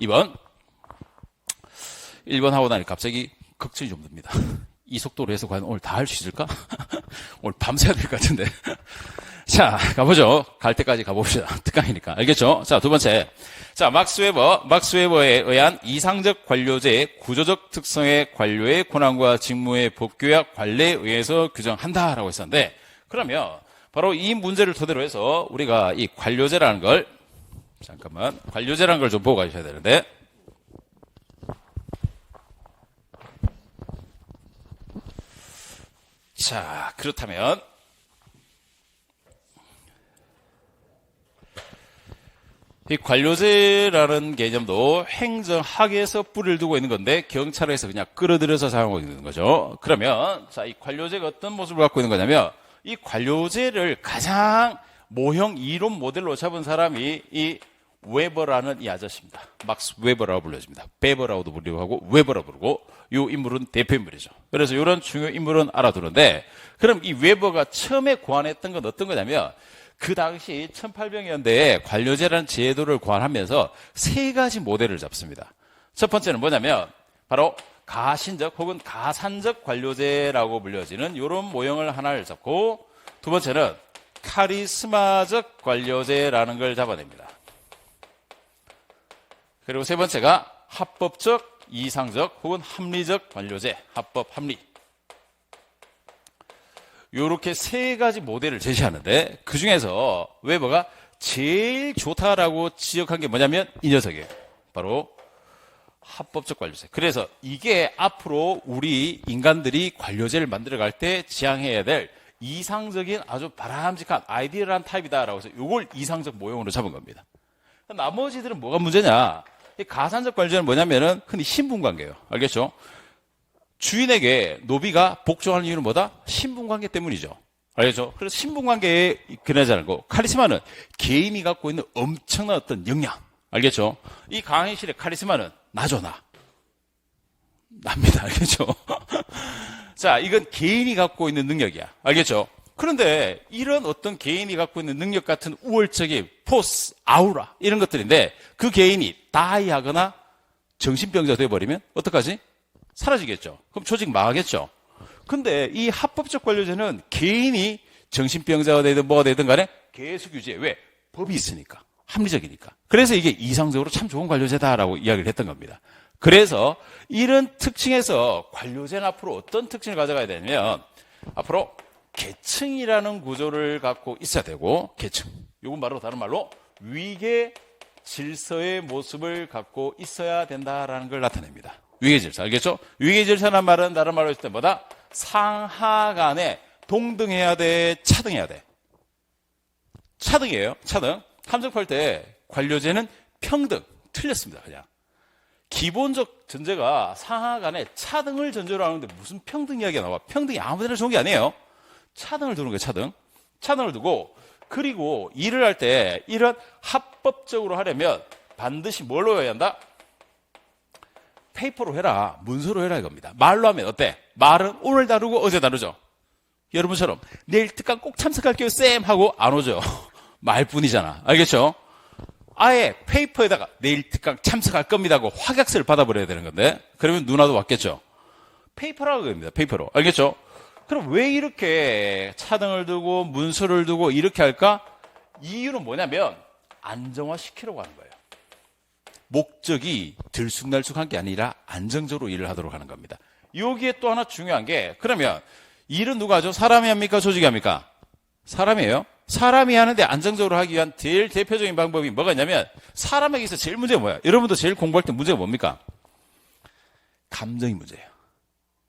2번. 1번 하고 나니 갑자기 걱정이 좀 듭니다. 이 속도로 해서 과연 오늘 다 할 수 있을까? 오늘 밤새야 될 것 같은데. 자, 가보죠. 갈 때까지 가봅시다. 특강이니까. 알겠죠? 자, 두 번째. 자, 막스 웨버에 의한 이상적 관료제의 구조적 특성의 관료의 권한과 직무의 법규약 관례에 의해서 규정한다라고 했었는데, 그러면 바로 이 문제를 토대로 해서 우리가 이 관료제라는 걸, 관료제라는 걸 좀 보고 가셔야 되는데, 자, 그렇다면, 이 관료제라는 개념도 행정학에서 뿌리를 두고 있는 건데 경찰에서 그냥 끌어들여서 사용하고 있는 거죠. 그러면 자, 이 관료제가 어떤 모습을 갖고 있는 거냐면 이 관료제를 가장 모형 이론 모델로 잡은 사람이 이 웨버라는 이 아저씨입니다. 막스 웨버라고 불려집니다. 베버라고도 불리고 하고 웨버라고 부르고 이 인물은 대표 인물이죠. 그래서 이런 중요 인물은 알아두는데 그럼 이 웨버가 처음에 고안했던 건 어떤 거냐면 그 당시 1800년대에 관료제라는 제도를 고안하면서 세 가지 모델을 잡습니다. 첫 번째는 뭐냐면 바로 가신적 혹은 가산적 관료제라고 불려지는 이런 모형을 하나를 잡고 두 번째는 카리스마적 관료제라는 걸 잡아냅니다. 그리고 세 번째가 합법적, 이상적 혹은 합리적 관료제, 합법, 합리. 요렇게 세 가지 모델을 제시하는데 그 중에서 웨버가 제일 좋다라고 지적한 게 뭐냐면 이 녀석이에요. 바로 합법적 관료제. 그래서 이게 앞으로 우리 인간들이 관료제를 만들어갈 때 지향해야 될 이상적인 아주 바람직한 아이디어란 타입이다라고 해서 이걸 이상적 모형으로 잡은 겁니다. 나머지들은 뭐가 문제냐? 이 가산적 관료제는 뭐냐면은 흔히 신분관계예요. 알겠죠? 주인에게 노비가 복종하는 이유는 뭐다? 신분관계 때문이죠. 알겠죠? 그래서 신분관계에 그나지 않고 카리스마는 개인이 갖고 있는 엄청난 어떤 역량. 알겠죠? 이 강의실의 카리스마는 나죠, 나. 납니다. 알겠죠? 자, 이건 개인이 갖고 있는 능력이야. 알겠죠? 그런데 이런 어떤 개인이 갖고 있는 능력 같은 우월적인 포스, 아우라 이런 것들인데 그 개인이 다이하거나 정신병자 되어버리면 어떡하지? 사라지겠죠. 그럼 조직 망하겠죠. 근데 이 합법적 관료제는 개인이 정신병자가 되든 뭐가 되든 간에 계속 유지해. 왜? 법이 있으니까. 합리적이니까. 그래서 이게 이상적으로 참 좋은 관료제다라고 이야기를 했던 겁니다. 그래서 이런 특징에서 관료제는 앞으로 어떤 특징을 가져가야 되냐면 앞으로 계층이라는 구조를 갖고 있어야 되고 계층. 이건 바로 다른 말로 위계 질서의 모습을 갖고 있어야 된다라는 걸 나타냅니다. 위계질서 알겠죠? 위계질서라는 말은 다른 말로 했을 때 뭐다? 상하 간에 동등해야 돼? 차등해야 돼? 차등이에요. 차등. 함정팔 때 관료제는 평등. 틀렸습니다. 그냥. 기본적 전제가 상하 간에 차등을 전제로 하는데 무슨 평등 이야기가 나와? 평등이 아무데나 좋은 게 아니에요. 차등을 두는 거예요. 차등. 차등을 두고 그리고 일을 할 때 이런 합법적으로 하려면 반드시 뭘로 해야 한다? 페이퍼로 해라. 문서로 해라 이겁니다. 말로 하면 어때? 말은 오늘 다루고 어제 다루죠. 여러분처럼 내일 특강 꼭 참석할게요 쌤 하고 안 오죠. 말뿐이잖아. 알겠죠? 아예 페이퍼에다가 내일 특강 참석할 겁니다 하고 확약서를 받아버려야 되는 건데 그러면 누나도 왔겠죠. 페이퍼라고 합니다. 페이퍼로. 알겠죠? 그럼 왜 이렇게 차등을 두고 문서를 두고 이렇게 할까? 이유는 뭐냐면 안정화시키려고 하는 거예요. 목적이 들쑥날쑥한 게 아니라 안정적으로 일을 하도록 하는 겁니다. 여기에 또 하나 중요한 게 그러면 일은 누가 하죠? 사람이 합니까? 조직이 합니까? 사람이에요. 사람이 하는데 안정적으로 하기 위한 제일 대표적인 방법이 뭐가 있냐면 사람에게 있어 제일 문제가 뭐야? 여러분도 제일 공부할 때 문제가 뭡니까? 감정이 문제예요.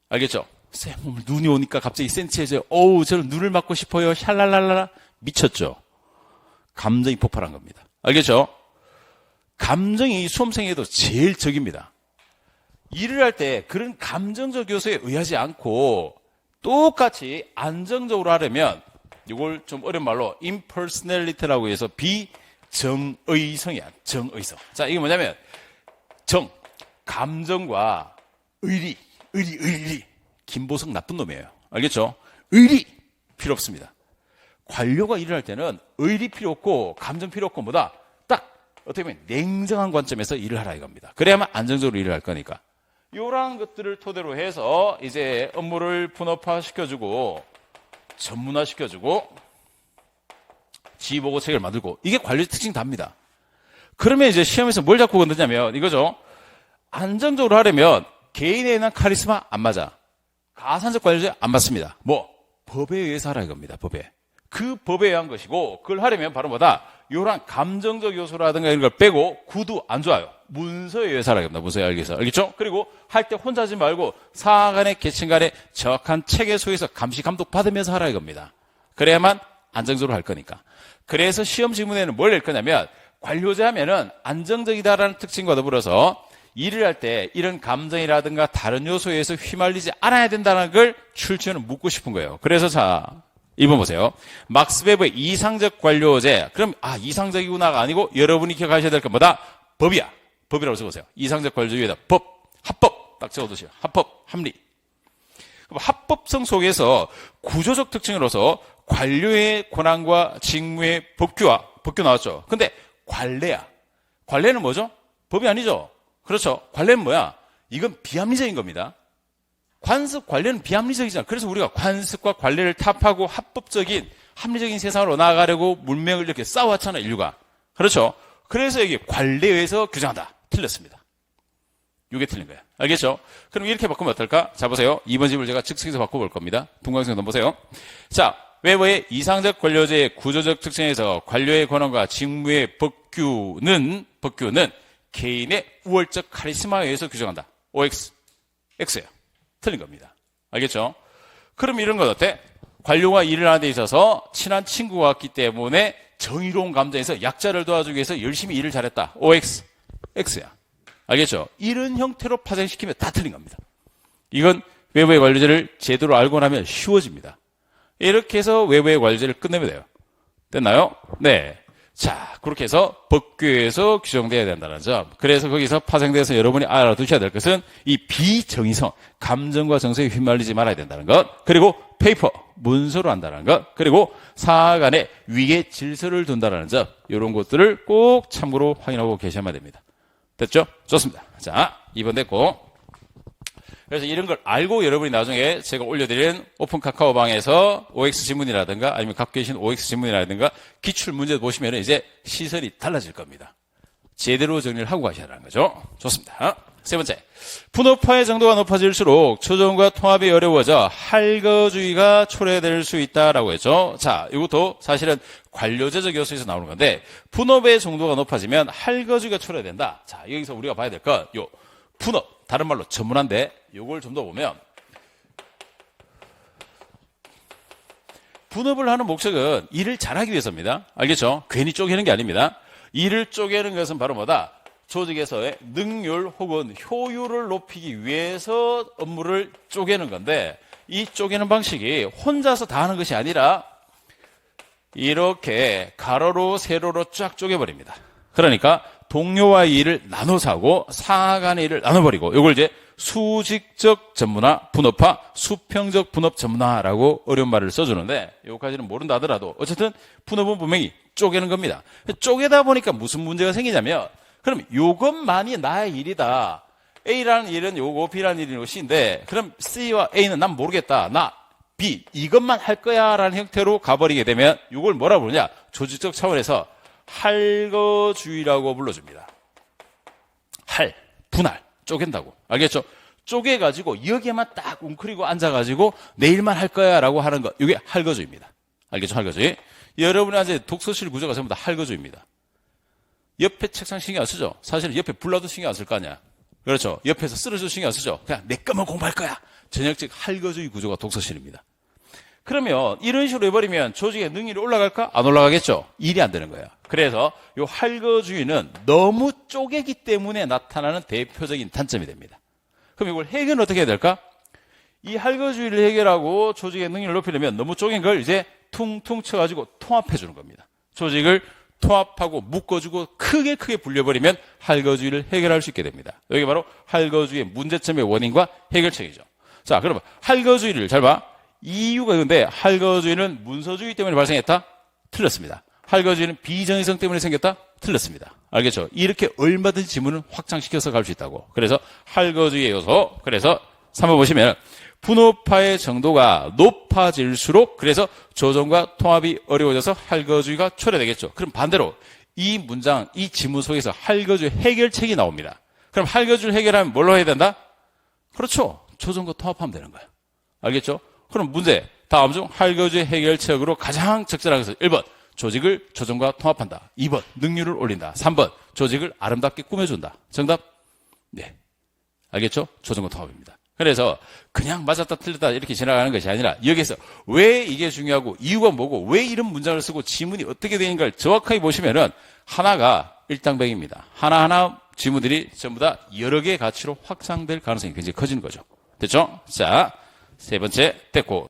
알겠죠? 쌤, 오늘 눈이 오니까 갑자기 센치해져요. 어우, 저는 눈을 맞고 싶어요. 샬랄랄라. 미쳤죠? 감정이 폭발한 겁니다. 알겠죠? 감정이 수험생에도 제일 적입니다. 일을 할 때 그런 감정적 요소에 의하지 않고 똑같이 안정적으로 하려면 이걸 좀 어려운 말로 impersonality라고 해서 비정의성이야. 정의성. 자, 이게 뭐냐면 감정과 의리. 김보성 나쁜 놈이에요. 알겠죠? 의리 필요 없습니다. 관료가 일을 할 때는 의리 필요 없고 감정 필요 없고 뭐다? 딱 어떻게 보면 냉정한 관점에서 일을 하라 이겁니다. 그래야만 안정적으로 일을 할 거니까. 이러한 것들을 토대로 해서 이제 업무를 분업화시켜주고 전문화시켜주고 지휘보고책을 만들고 이게 관리 특징 답니다. 그러면 이제 시험에서 뭘 자꾸 건드냐면 이거죠. 안정적으로 하려면 개인에 대한 카리스마 안 맞아. 가산적 관리제 안 맞습니다. 뭐 법에 의해서 하라 이겁니다. 법에. 그 법에 의한 것이고 그걸 하려면 바로 뭐다? 이런 감정적 요소라든가 이런 걸 빼고 구두 안 좋아요. 문서에 의해서 하라 이겁니다. 문서에 의해서. 알겠죠? 그리고 할 때 혼자 하지 말고 상하 간에 계층 간에 정확한 체계 속에서 감시 감독 받으면서 하라 이겁니다. 그래야만 안정적으로 할 거니까. 그래서 시험 지문에는 뭘 낼 거냐면 관료제 하면은 안정적이다라는 특징과 더불어서 일을 할 때 이런 감정이라든가 다른 요소에 의해서 휘말리지 않아야 된다는 걸 출제는 묻고 싶은 거예요. 그래서 자 1번 보세요. 막스 베버의 이상적 관료제. 그럼 이상적이구나가 아니고 여러분이 기억하셔야 될 건 뭐다? 법이야. 법이라고 적으세요. 이상적 관료제에다 법, 합법 딱 적어두세요. 합법, 합리. 그럼 합법성 속에서 구조적 특징으로서 관료의 권한과 직무의 법규 나왔죠. 근데 관례야. 관례는 뭐죠? 법이 아니죠. 그렇죠. 관례는 뭐야? 이건 비합리적인 겁니다. 관습, 관례는 비합리적이잖아. 그래서 우리가 관습과 관례를 타파하고 합법적인, 합리적인 세상으로 나아가려고 문명을 이렇게 쌓아왔잖아, 인류가. 그렇죠. 그래서 여기 관례에 의해서 규정한다. 틀렸습니다. 이게 틀린 거야. 알겠죠? 그럼 이렇게 바꾸면 어떨까? 자, 보세요. 2번 집을 제가 즉석에서 바꿔볼 겁니다. 분광성 넘보세요. 자, 웨버의 이상적 관료제의 구조적 특징에서 관료의 권한과 직무의 법규는 개인의 우월적 카리스마에 의해서 규정한다. OX, X예요. 틀린 겁니다. 알겠죠? 그럼 이런 건 어때? 관료가 일을 하는 데 있어서 친한 친구가 왔기 때문에 정의로운 감정에서 약자를 도와주기 위해서 열심히 일을 잘했다. OX, X야. 알겠죠? 이런 형태로 파생시키면 다 틀린 겁니다. 이건 외부의 관료제를 제대로 알고 나면 쉬워집니다. 이렇게 해서 외부의 관료제를 끝내면 돼요. 됐나요? 네. 자, 그렇게 해서 법규에서 규정돼야 된다는 점. 그래서 거기서 파생돼서 여러분이 알아두셔야 될 것은 이 비정의성, 감정과 정서에 휘말리지 말아야 된다는 것. 그리고 페이퍼, 문서로 한다는 것. 그리고 사하 간에 위계 질서를 둔다는 점. 이런 것들을 꼭 참고로 확인하고 계셔야만 됩니다. 됐죠? 좋습니다. 자, 2번 됐고. 그래서 이런 걸 알고 여러분이 나중에 제가 올려드린 오픈 카카오방에서 OX 지문이라든가 아니면 갖고 계신 OX 지문이라든가 기출 문제 보시면 이제 시선이 달라질 겁니다. 제대로 정리를 하고 가셔야 하는 거죠. 좋습니다. 세 번째. 분업화의 정도가 높아질수록 조정과 통합이 어려워져 할거주의가 초래될 수 있다라고 했죠. 자, 이것도 사실은 관료제적 요소에서 나오는 건데 분업의 정도가 높아지면 할거주의가 초래된다. 자, 여기서 우리가 봐야 될 건 요 분업, 다른 말로 전문한데 요걸 좀 더 보면 분업을 하는 목적은 일을 잘하기 위해서입니다. 알겠죠? 괜히 쪼개는 게 아닙니다. 일을 쪼개는 것은 바로 뭐다? 조직에서의 능률 혹은 효율을 높이기 위해서 업무를 쪼개는 건데 이 쪼개는 방식이 혼자서 다 하는 것이 아니라 이렇게 가로로 세로로 쫙 쪼개버립니다. 그러니까 동료와의 일을 나눠서 하고 상하 간의 일을 나눠버리고 이걸 이제 수직적 전문화, 분업화, 수평적 분업 전문화라고 어려운 말을 써주는데 여기까지는 모른다 하더라도 어쨌든 분업은 분명히 쪼개는 겁니다. 쪼개다 보니까 무슨 문제가 생기냐면 그럼 이것만이 나의 일이다. A라는 일은 요거, B라는 일은 요것인데 그럼 C와 A는 난 모르겠다. 나 B 이것만 할 거야 라는 형태로 가버리게 되면 이걸 뭐라 부르냐? 조직적 차원에서 할거주의라고 불러줍니다. 분할, 쪼갠다고. 알겠죠? 쪼개가지고 여기에만 딱 웅크리고 앉아가지고 내일만 할 거야 라고 하는 것. 이게 할거주의입니다. 알겠죠? 할거주의. 여러분이 앉은 독서실 구조가 전부 다 할거주의입니다. 옆에 책상 신경 안 쓰죠? 사실은 옆에 불나도 신경 안 쓸 거 아니야. 그렇죠? 옆에서 쓰러져도 신경 안 쓰죠? 그냥 내 것만 공부할 거야. 전형적 할거주의 구조가 독서실입니다. 그러면 이런 식으로 해버리면 조직의 능률이 올라갈까? 안 올라가겠죠? 일이 안 되는 거야. 그래서 이 할거주의는 너무 쪼개기 때문에 나타나는 대표적인 단점이 됩니다. 그럼 이걸 해결은 어떻게 해야 될까? 이 할거주의를 해결하고 조직의 능률을 높이려면 너무 쪼갠 걸 이제 퉁퉁 쳐가지고 통합해 주는 겁니다. 조직을 통합하고 묶어주고 크게 불려버리면 할거주의를 해결할 수 있게 됩니다. 여기 바로 할거주의의 문제점의 원인과 해결책이죠. 자, 그러면 할거주의를 잘 봐. 이유가 있는데 할거주의는 문서주의 때문에 발생했다? 틀렸습니다. 할거주의는 비정의성 때문에 생겼다? 틀렸습니다. 알겠죠? 이렇게 얼마든지 지문을 확장시켜서 갈 수 있다고. 그래서 할거주의의 요소. 그래서 3번 보시면 분호파의 정도가 높아질수록 그래서 조정과 통합이 어려워져서 할거주의가 초래되겠죠. 그럼 반대로 이 문장, 이 지문 속에서 할거주의 해결책이 나옵니다. 그럼 할거주의를 해결하면 뭘로 해야 된다? 그렇죠. 조정과 통합하면 되는 거예요. 알겠죠? 그럼 문제. 다음 중 할거주의 해결책으로 가장 적절한 것은 1번. 조직을 조정과 통합한다. 2번. 능률을 올린다. 3번. 조직을 아름답게 꾸며준다. 정답? 네. 알겠죠? 조정과 통합입니다. 그래서 그냥 맞았다 틀렸다 이렇게 지나가는 것이 아니라 여기서 왜 이게 중요하고 이유가 뭐고 왜 이런 문장을 쓰고 지문이 어떻게 되는가를 정확하게 보시면은 하나가 일당백입니다. 하나하나 지문들이 전부 다 여러 개의 가치로 확장될 가능성이 굉장히 커지는 거죠. 됐죠? 자, 세 번째 됐고.